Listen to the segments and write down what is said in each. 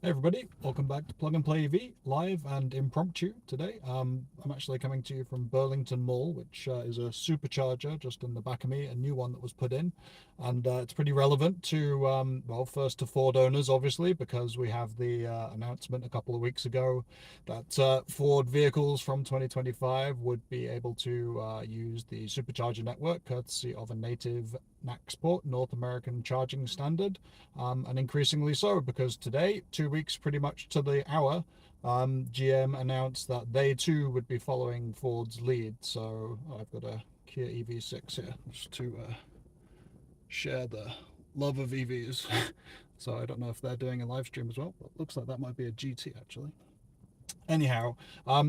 Hey everybody, welcome back to Plug and Play EV, live and impromptu today. I'm actually coming to you from Burlington Mall, which is a supercharger just in the back of me, a new one that was put in. And it's pretty relevant to, well, first to Ford owners, obviously, because we have the announcement a couple of weeks ago that Ford vehicles from 2025 would be able to use the supercharger network, courtesy of a native NACS port, North American Charging Standard, and increasingly so because today, 2 weeks pretty much to the hour, GM announced that they too would be following Ford's lead. So I've got a Kia EV6 here just to share the love of EVs. So I don't know if they're doing a live stream as well, but looks like that might be a GT actually. Anyhow,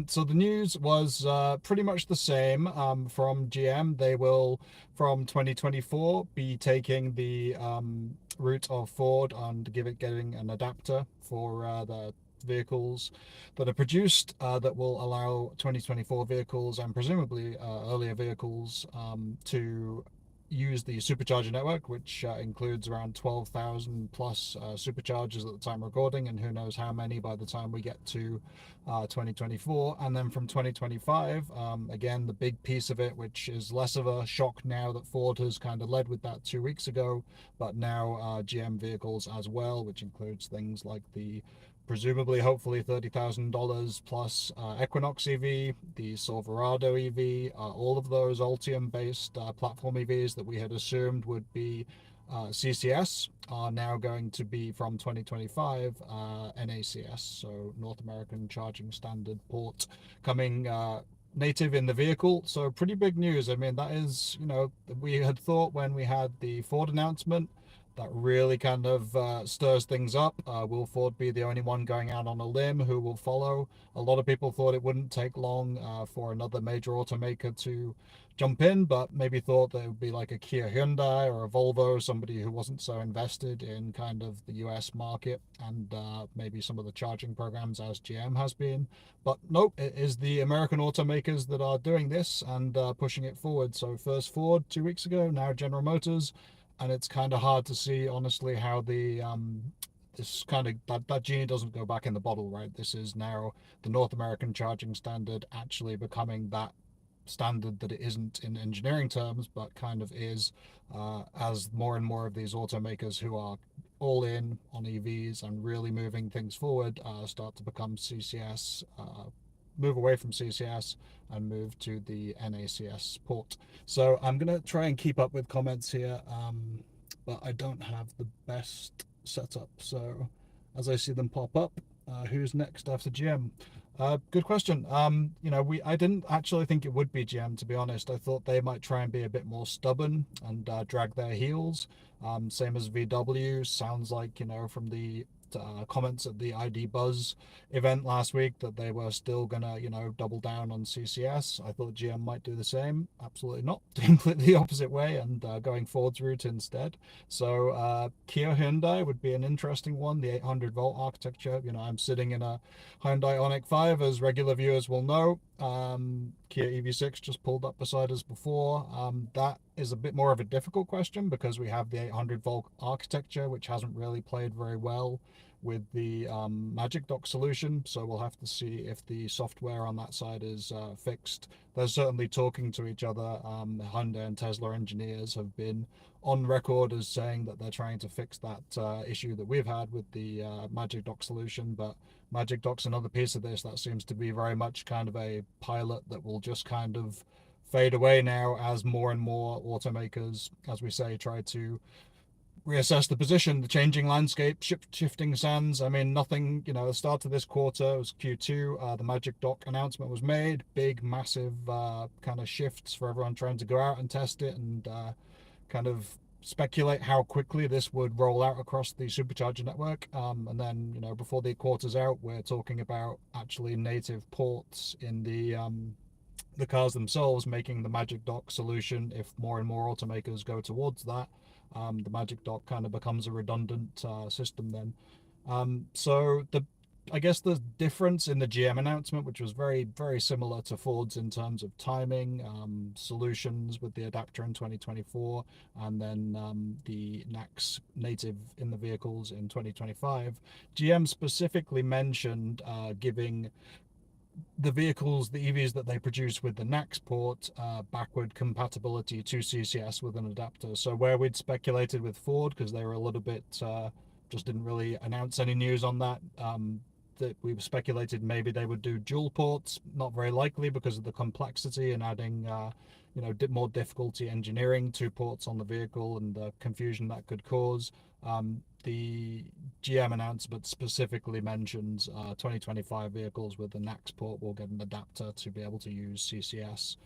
so the news was pretty much the same from GM. They will, from 2024, be taking the route of Ford and getting an adapter for the vehicles that are produced that will allow 2024 vehicles and presumably earlier vehicles to use the supercharger network, which includes around 12,000 plus superchargers at the time of recording, and who knows how many by the time we get to 2024. And then from 2025, again, the big piece of it, which is less of a shock now that Ford has kind of led with that 2 weeks ago, but now GM vehicles as well, which includes things like the presumably, hopefully, $30,000 plus Equinox EV, the Silverado EV, all of those Ultium-based platform EVs that we had assumed would be CCS are now going to be from 2025 NACS, so North American Charging Standard port, coming native in the vehicle. So pretty big news. I mean, that is, we had thought when we had the Ford announcement that really kind of stirs things up. Will Ford be the only one going out on a limb who will follow? A lot of people thought it wouldn't take long for another major automaker to jump in, but maybe thought that it would be like a Kia Hyundai or a Volvo, somebody who wasn't so invested in kind of the US market and maybe some of the charging programs as GM has been. But nope, it is the American automakers that are doing this and pushing it forward. So first Ford 2 weeks ago, now General Motors, and it's kind of hard to see honestly how the this kind of that genie doesn't go back in the bottle, right? This is now the North American Charging Standard actually becoming that standard that it isn't in engineering terms, but kind of is as more and more of these automakers who are all in on EVs and really moving things forward start to become CCS, move away from CCS and move to the NACS port. So I'm going to try and keep up with comments here, but I don't have the best setup. So as I see them pop up, who's next after GM? Good question. I didn't actually think it would be GM, to be honest. I thought they might try and be a bit more stubborn and drag their heels. Same as VW. Sounds like, from the comments at the ID Buzz event last week that they were still gonna, double down on CCS. I thought GM might do the same. Absolutely not. Completely the opposite way and going Ford's route instead. So Kia Hyundai would be an interesting one. The 800-volt architecture. I'm sitting in a Hyundai Ioniq 5, as regular viewers will know. Kia EV6 just pulled up beside us before. That is a bit more of a difficult question because we have the 800-volt architecture, which hasn't really played very well with the Magic Dock solution. So we'll have to see if the software on that side is fixed. They're certainly talking to each other. Hyundai and Tesla engineers have been on record as saying that they're trying to fix that issue that we've had with the Magic Dock solution, but Magic Dock's another piece of this that seems to be very much kind of a pilot that will just kind of fade away now as more and more automakers, as we say, try to reassess the position, the changing landscape, shifting sands. I mean, nothing, the start of this quarter was Q2. The Magic Dock announcement was made. Big, massive kind of shifts for everyone trying to go out and test it and kind of speculate how quickly this would roll out across the supercharger network. And then, before the quarter's out, we're talking about actually native ports in the cars themselves, making the Magic Dock solution, if more and more automakers go towards that, the Magic Dock kind of becomes a redundant system then. So I guess the difference in the GM announcement, which was very, very similar to Ford's in terms of timing, solutions with the adapter in 2024, and then the NACS native in the vehicles in 2025. GM specifically mentioned giving the vehicles, the EVs that they produce with the NACS port, backward compatibility to CCS with an adapter. So where we'd speculated with Ford, because they were a little bit, just didn't really announce any news on that, that we speculated maybe they would do dual ports. Not very likely because of the complexity and adding, more difficulty engineering two ports on the vehicle and the confusion that could cause. The GM announcement specifically mentions 2025 vehicles with the NACS port will get an adapter to be able to use CCS.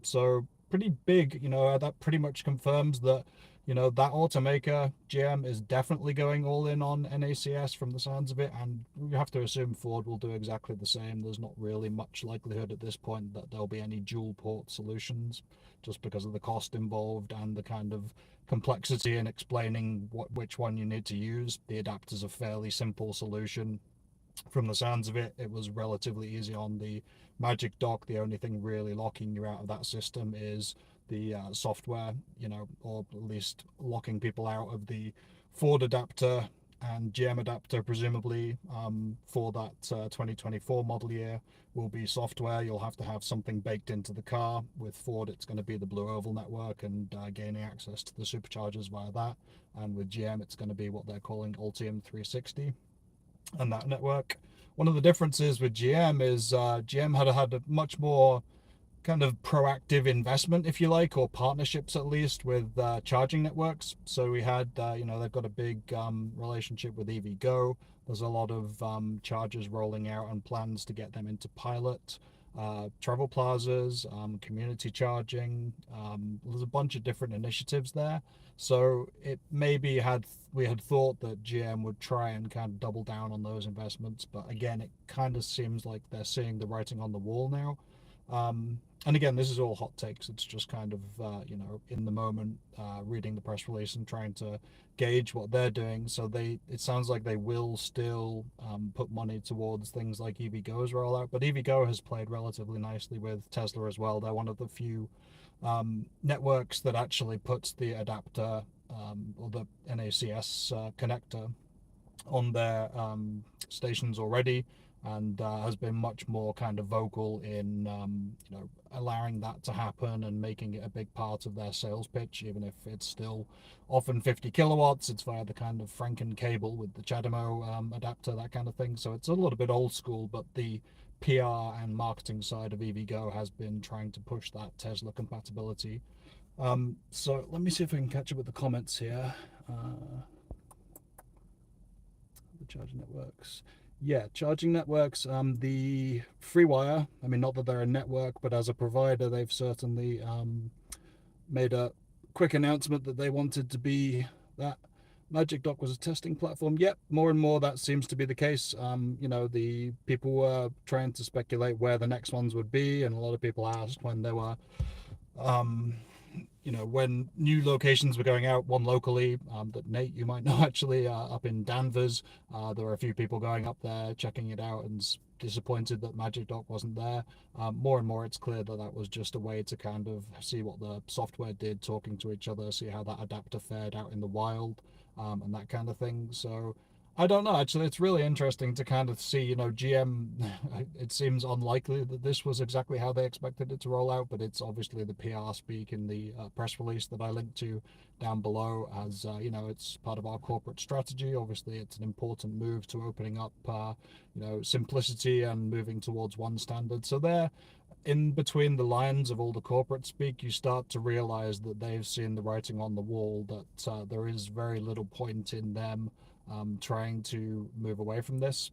So pretty big, that pretty much confirms that, that automaker, GM, is definitely going all in on NACS from the sounds of it, and we have to assume Ford will do exactly the same. There's not really much likelihood at this point that there'll be any dual port solutions, just because of the cost involved and the kind of complexity in explaining which one you need to use. The adapter's a fairly simple solution. From the sounds of it, it was relatively easy on the Magic Dock. The only thing really locking you out of that system is the software, or at least locking people out of the Ford adapter and GM adapter, presumably, for that 2024 model year will be software. You'll have to have something baked into the car. With Ford, it's going to be the Blue Oval network and gaining access to the superchargers via that. And with GM, it's going to be what they're calling Ultium 360 and that network. One of the differences with GM is GM had a much more kind of proactive investment, if you like, or partnerships at least, with charging networks. So we had, they've got a big relationship with EVgo. There's a lot of chargers rolling out and plans to get them into pilot. Travel plazas, community charging. There's a bunch of different initiatives there. So it maybe we had thought that GM would try and kind of double down on those investments, but again, it kind of seems like they're seeing the writing on the wall now. And again, this is all hot takes. It's just kind of, in the moment, reading the press release and trying to gauge what they're doing. So it sounds like they will still put money towards things like EVgo's rollout. But EVgo has played relatively nicely with Tesla as well. They're one of the few networks that actually puts the adapter or the NACS connector on their stations already, and has been much more kind of vocal in allowing that to happen and making it a big part of their sales pitch, even if it's still often 50 kilowatts. It's via the kind of Franken cable with the CHAdeMO adapter, that kind of thing. So it's a little bit old school, but the PR and marketing side of EVgo has been trying to push that Tesla compatibility. So let me see if I can catch up with the comments here. The charging networks. Yeah, charging networks, the FreeWire, I mean, not that they're a network, but as a provider, they've certainly made a quick announcement that they wanted to be that. Magic Dock was a testing platform. Yep, more and more that seems to be the case. The people were trying to speculate where the next ones would be, and a lot of people asked when there were when new locations were going out, one locally that Nate, you might know, actually, up in Danvers. There were a few people going up there, checking it out, and disappointed that Magic Dock wasn't there. More and more it's clear that that was just a way to kind of see what the software did, talking to each other, see how that adapter fared out in the wild, and that kind of thing. So I don't know, actually. It's really interesting to kind of see, GM, it seems unlikely that this was exactly how they expected it to roll out, but it's obviously the PR speak in the press release that I linked to down below, as, it's part of our corporate strategy. Obviously, it's an important move to opening up, simplicity and moving towards one standard. So there, in between the lines of all the corporate speak, you start to realize that they've seen the writing on the wall, that there is very little point in them trying to move away from this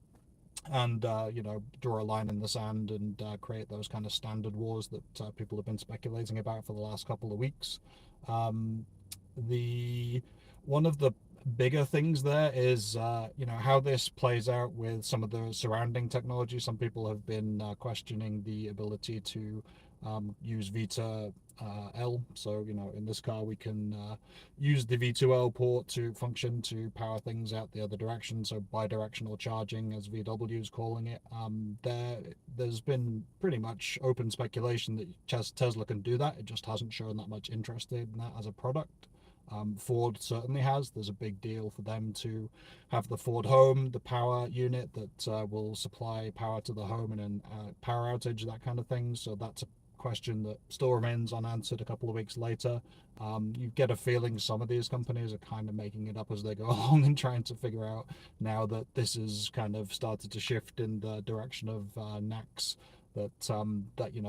and draw a line in the sand and create those kind of standard wars that people have been speculating about for the last couple of weeks. One of the bigger things there is how this plays out with some of the surrounding technology. Some people have been questioning the ability to use Vita L. So, in this car we can use the V2L port to function to power things out the other direction. So bidirectional charging, as VW is calling it. There's been pretty much open speculation that Tesla can do that. It just hasn't shown that much interest in that as a product. Ford certainly has. There's a big deal for them to have the Ford Home, the power unit that will supply power to the home in a power outage, that kind of thing. So that's a question that still remains unanswered a couple of weeks later. You get a feeling some of these companies are kind of making it up as they go along and trying to figure out, now that this has kind of started to shift in the direction of NACS, that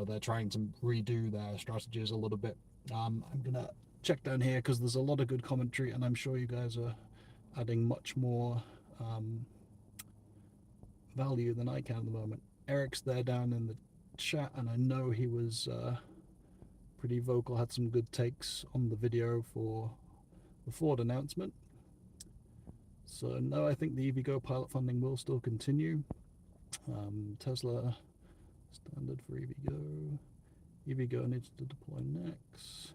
they're trying to redo their strategies a little bit. I'm gonna check down here because there's a lot of good commentary, and I'm sure you guys are adding much more value than I can at the moment. Eric's there down in the chat, and I know he was pretty vocal, had some good takes on the video for the Ford announcement. So no, I think the EVgo pilot funding will still continue. Tesla standard for EVgo. EVgo needs to deploy NACS.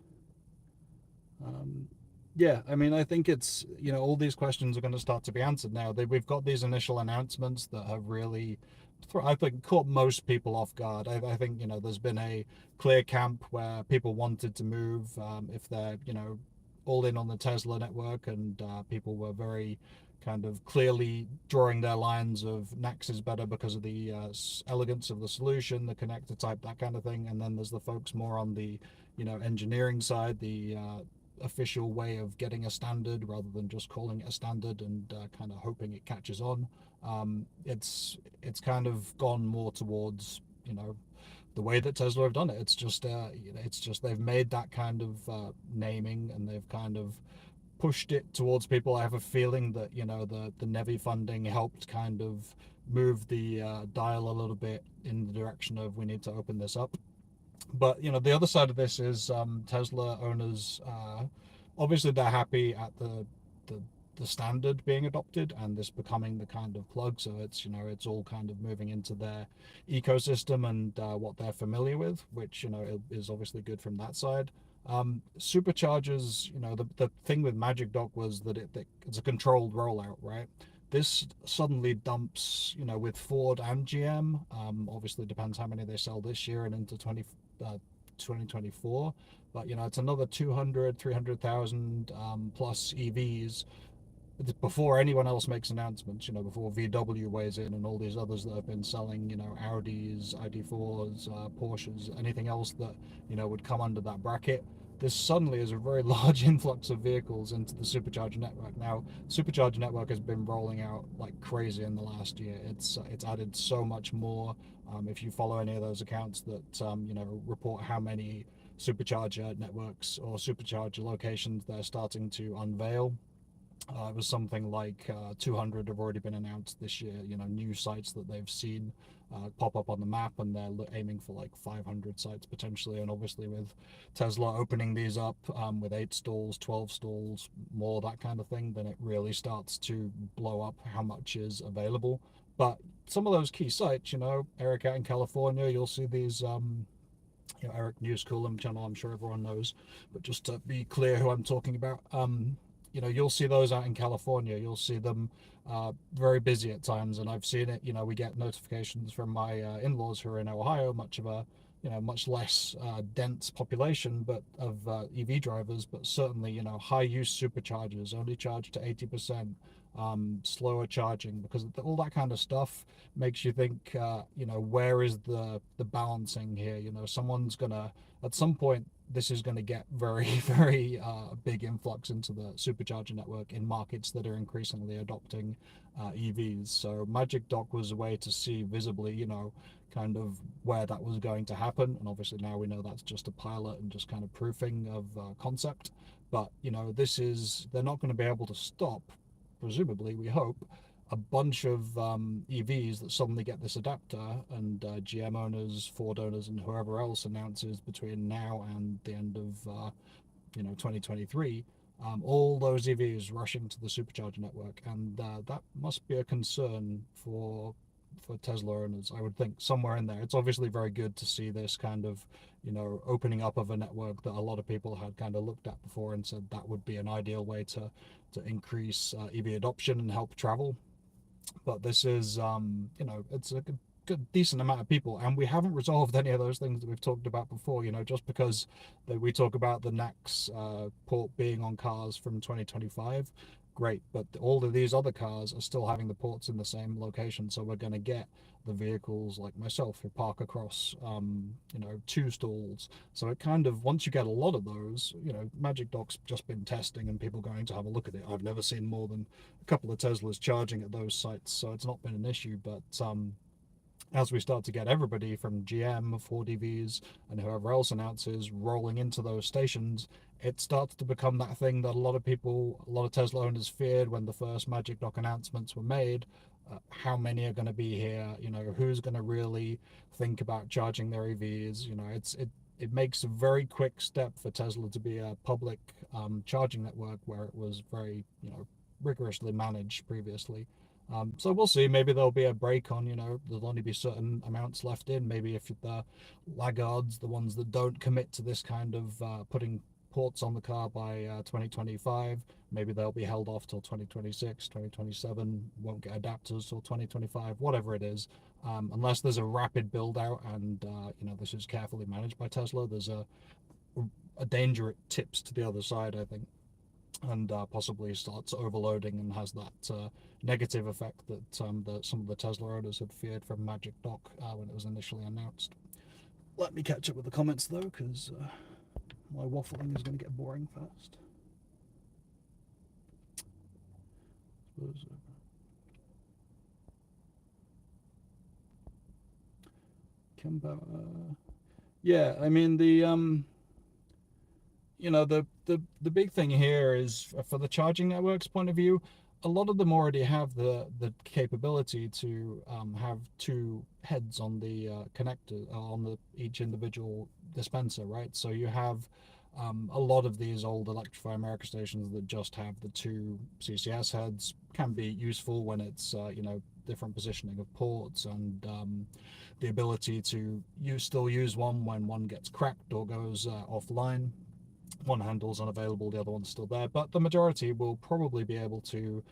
Yeah, I mean, I think it's, all these questions are going to start to be answered now. We've got these initial announcements that have really, I think, caught most people off guard. I think, there's been a clear camp where people wanted to move if they're, all in on the Tesla network, and people were very kind of clearly drawing their lines of NACS is better because of the elegance of the solution, the connector type, that kind of thing. And then there's the folks more on the, engineering side, the official way of getting a standard rather than just calling it a standard and kind of hoping it catches on. It's kind of gone more towards the way that Tesla have done it. It's just they've made that kind of naming, and they've kind of pushed it towards people. I have a feeling that the NEVI funding helped kind of move the dial a little bit in the direction of, we need to open this up. But the other side of this is Tesla owners. Obviously, they're happy at the standard being adopted and this becoming the kind of plug. So it's all kind of moving into their ecosystem and what they're familiar with, which is obviously good from that side. Superchargers, the thing with Magic Dock was that it's a controlled rollout, right? This suddenly dumps, with Ford and GM. Obviously, depends how many they sell this year and into 2024. But it's another 200, 300,000 plus EVs before anyone else makes announcements. Before VW weighs in and all these others that have been selling, Audis, ID4s, Porsches, anything else that would come under that bracket. This suddenly is a very large influx of vehicles into the supercharger network. Now, supercharger network has been rolling out like crazy in the last year. It's added so much more. If you follow any of those accounts that report how many supercharger networks or supercharger locations they're starting to unveil, it was something like 200 have already been announced this year. New sites that they've seen pop up on the map, and they're aiming for like 500 sites potentially. And obviously, with Tesla opening these up with 8 stalls, 12 stalls, more that kind of thing, then it really starts to blow up how much is available. But some of those key sites, Eric out in California, you'll see these. Eric News Coolum channel, I'm sure everyone knows, but just to be clear who I'm talking about, you'll see those out in California. You'll see them very busy at times, and I've seen it. We get notifications from my in-laws who are in Ohio, much less dense population, but of EV drivers, but certainly high use superchargers, only charge to 80%, slower charging, because all that kind of stuff makes you think, where is the balancing here? Someone's gonna, at some point, this is going to get very, very big influx into the supercharger network in markets that are increasingly adopting EVs. So Magic Dock was a way to see visibly, kind of where that was going to happen. And obviously now we know that's just a pilot and just kind of proofing of concept. But, they're not going to be able to stop, presumably, we hope, a bunch of EVs that suddenly get this adapter, and GM owners, Ford owners, and whoever else announces between now and the end of 2023, all those EVs rushing to the supercharger network, and that must be a concern for for Tesla owners. I would think somewhere in there. It's obviously very good to see this kind of, opening up of a network that a lot of people had kind of looked at before and said that would be an ideal way to increase EV adoption and help travel. But this is, it's a good decent amount of people, and we haven't resolved any of those things that we've talked about before. Just because we talk about the NACS port being on cars from 2025, great, but all of these other cars are still having the ports in the same location, so we're going to get the vehicles like myself who park across two stalls. So it kind of, once you get a lot of those, Magic Dock's just been testing and people going to have a look at it. I've never seen more than a couple of Teslas charging at those sites, so it's not been an issue. But as we start to get everybody from GM, Ford EVs, and whoever else announces rolling into those stations, it starts to become that thing that a lot of Tesla owners feared when the first Magic Dock announcements were made. How many are going to be here? Who's going to really think about charging their EVs? It makes a very quick step for Tesla to be a public charging network where it was very rigorously managed previously. So we'll see. Maybe there'll be a break on, there'll only be certain amounts left in. Maybe if the laggards, the ones that don't commit to this kind of putting ports on the car by 2025, maybe they'll be held off till 2026, 2027, won't get adapters till 2025, whatever it is. Unless there's a rapid build out and, this is carefully managed by Tesla, there's a danger it tips to the other side, I think, and possibly starts overloading and has that negative effect that some of the Tesla owners had feared from Magic Dock when it was initially announced. Let me catch up with the comments though, because my waffling is going to get boring fast. Yeah, I mean the big thing here is for the charging networks point of view, a lot of them already have the capability to have two heads on the connector on each individual dispenser, right? So you have a lot of these old Electrify America stations that just have the two CCS heads. Can be useful when it's different positioning of ports and the ability to still use one when one gets cracked or goes offline. One handle's unavailable, the other one's still there, but the majority will probably be able to,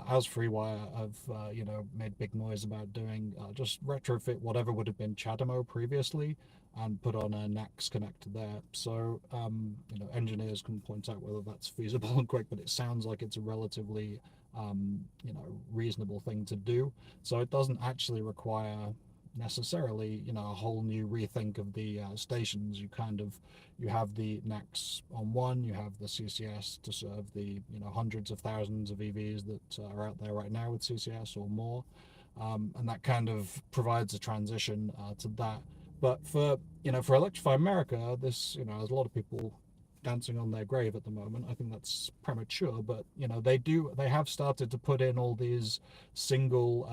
as FreeWire have made big noise about doing, just retrofit whatever would have been CHAdeMO previously and put on a NACS connector there. So engineers can point out whether that's feasible and quick, but it sounds like it's a relatively reasonable thing to do. So it doesn't actually require necessarily a whole new rethink of the stations. You have the NACS on one, you have the CCS to serve the hundreds of thousands of EVs that are out there right now with CCS or more, and that kind of provides a transition to that. But for Electrify America, this there's a lot of people dancing on their grave at the moment. I think that's premature, but they have started to put in all these single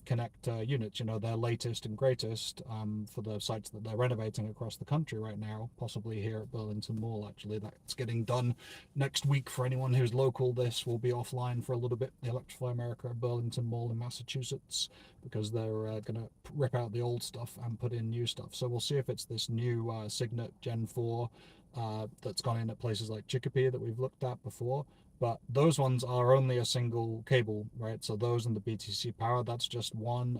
connector units, their latest and greatest for the sites that they're renovating across the country right now, possibly here at Burlington Mall. Actually, that's getting done next week. For anyone who's local, this will be offline for a little bit, the Electrify America at Burlington Mall in Massachusetts, because they're going to rip out the old stuff and put in new stuff. So we'll see if it's this new Signet Gen 4 that's gone in at places like Chicopee that we've looked at before. But those ones are only a single cable, right? So those and the BTC power, that's just one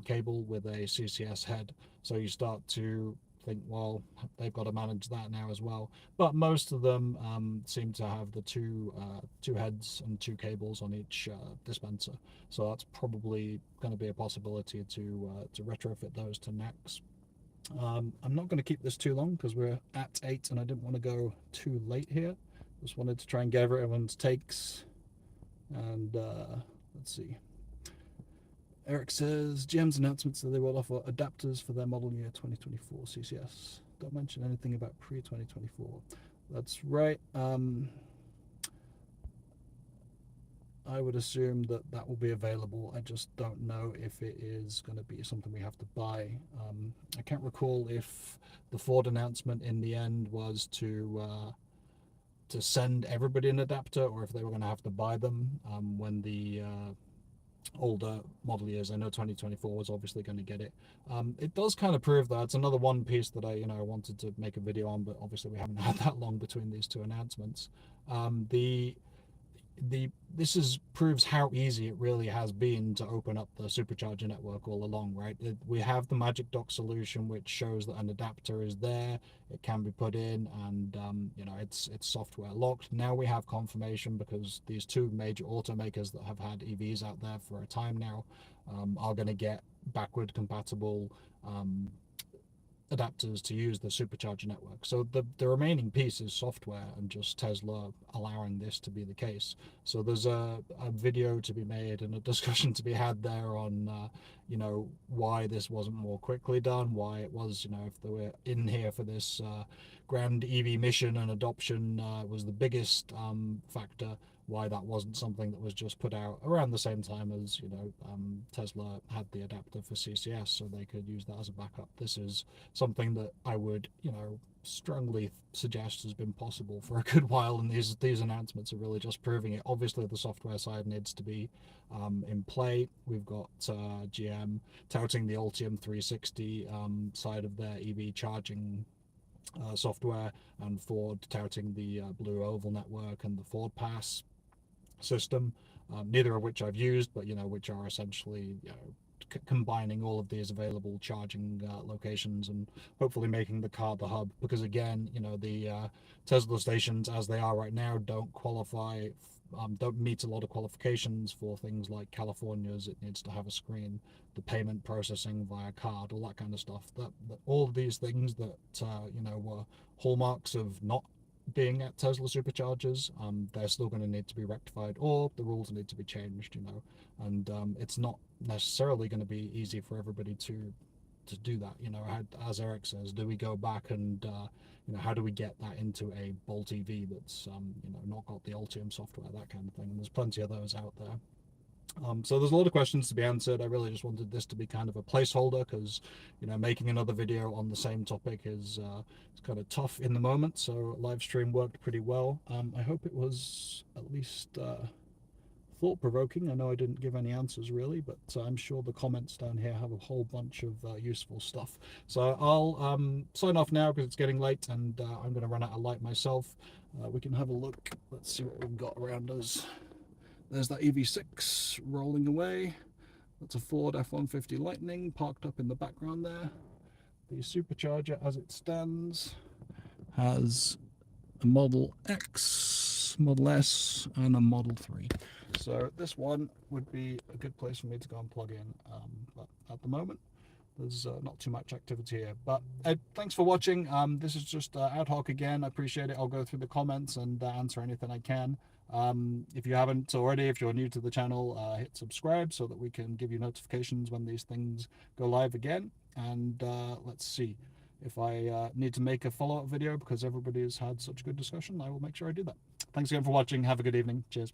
cable with a CCS head. So you start to think, well, they've got to manage that now as well. But most of them seem to have the two heads and two cables on each dispenser. So that's probably going to be a possibility to retrofit those to NACS. I'm not going to keep this too long because we're at 8 and I didn't want to go too late here. Just wanted to try and gather everyone's takes. And let's see. Eric says GM's announcements that they will offer adapters for their model year 2024 CCS. Don't mention anything about pre-2024. That's right. I would assume that will be available. I just don't know if it is going to be something we have to buy. I can't recall if the Ford announcement in the end was to send everybody an adapter, or if they were going to have to buy them when the older model years. I know 2024 was obviously going to get it. It does kind of prove that. It's another one piece that I wanted to make a video on, but obviously we haven't had that long between these two announcements. This is proves how easy it really has been to open up the supercharger network all along, right? We have the Magic Dock solution, which shows that an adapter is there, it can be put in, and it's software locked. Now we have confirmation, because these two major automakers that have had EVs out there for a time now are going to get backward compatible adapters to use the supercharger network. So the remaining piece is software and just Tesla allowing this to be the case. So there's a video to be made and a discussion to be had there on why this wasn't more quickly done, why it was, if they were in here for this grand EV mission and adoption was the biggest factor, why that wasn't something that was just put out around the same time as Tesla had the adapter for CCS, so they could use that as a backup. This is something that I would strongly suggest has been possible for a good while, and these announcements are really just proving it. Obviously the software side needs to be in play. We've got GM touting the Ultium 360 side of their EV charging software, and Ford touting the Blue Oval network and the Ford Pass system, neither of which I've used, but which are essentially combining all of these available charging locations and hopefully making the car the hub. Because again, the Tesla stations as they are right now don't qualify, don't meet a lot of qualifications for things like California's. It needs to have a screen, the payment processing via card, all that kind of stuff. That all of these things that were hallmarks of not being at Tesla superchargers, they're still going to need to be rectified, or the rules need to be changed, and it's not necessarily going to be easy for everybody to do that. As Eric says, do we go back and how do we get that into a Bolt EV that's not got the Ultium software, that kind of thing? And there's plenty of those out there. So there's a lot of questions to be answered. I really just wanted this to be kind of a placeholder, because making another video on the same topic is it's kind of tough in the moment. So live stream worked pretty well. I hope it was at least thought-provoking. I know I didn't give any answers really, but I'm sure the comments down here have a whole bunch of useful stuff. So I'll sign off now, because it's getting late and I'm going to run out of light myself. We can have a look. Let's see what we've got around us. There's that EV6 rolling away. That's a Ford F-150 Lightning parked up in the background there. The supercharger as it stands has a Model X, Model S, and a Model 3. So this one would be a good place for me to go and plug in, but at the moment there's not too much activity here. But thanks for watching. This is just ad hoc again. I appreciate it. I'll go through the comments and answer anything I can. If you haven't already, if you're new to the channel, hit subscribe so that we can give you notifications when these things go live again. And let's see, if I need to make a follow-up video because everybody has had such good discussion, I will make sure I do that. Thanks again for watching. Have a good evening. Cheers.